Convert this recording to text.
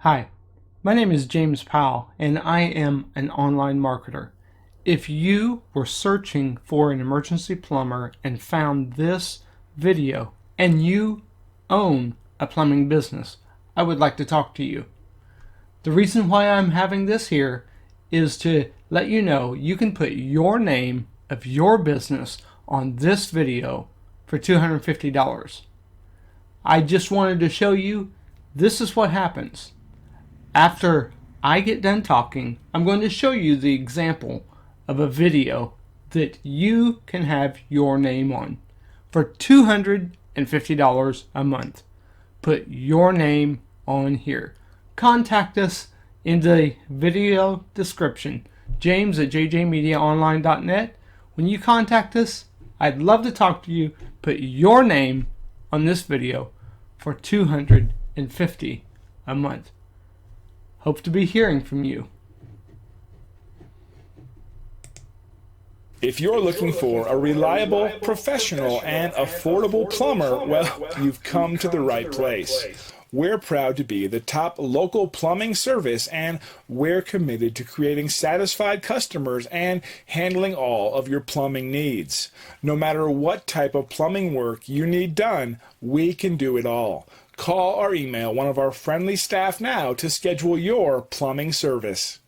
Hi, my name is James Powell and I am an online marketer. If you were searching for an emergency plumber and found this video and you own a plumbing business, I would like to talk to you. The reason why I'm having this here is to let you know you can put your name of your business on this video for $250. I just wanted to show you this is what happens. After I get done talking, I'm going to show you the example of a video that you can have your name on for $250 a month. Put your name on here. Contact us in the video description, james@jjmediaonline.net. When you contact us, I'd love to talk to you. Put your name on this video for $250 a month. Hope to be hearing from you. If you're looking for a reliable, professional, and affordable plumber, well, you've come to the right place. We're proud to be the top local plumbing service, and we're committed to creating satisfied customers and handling all of your plumbing needs. No matter what type of plumbing work you need done, we can do it all. Call or email one of our friendly staff now to schedule your plumbing service.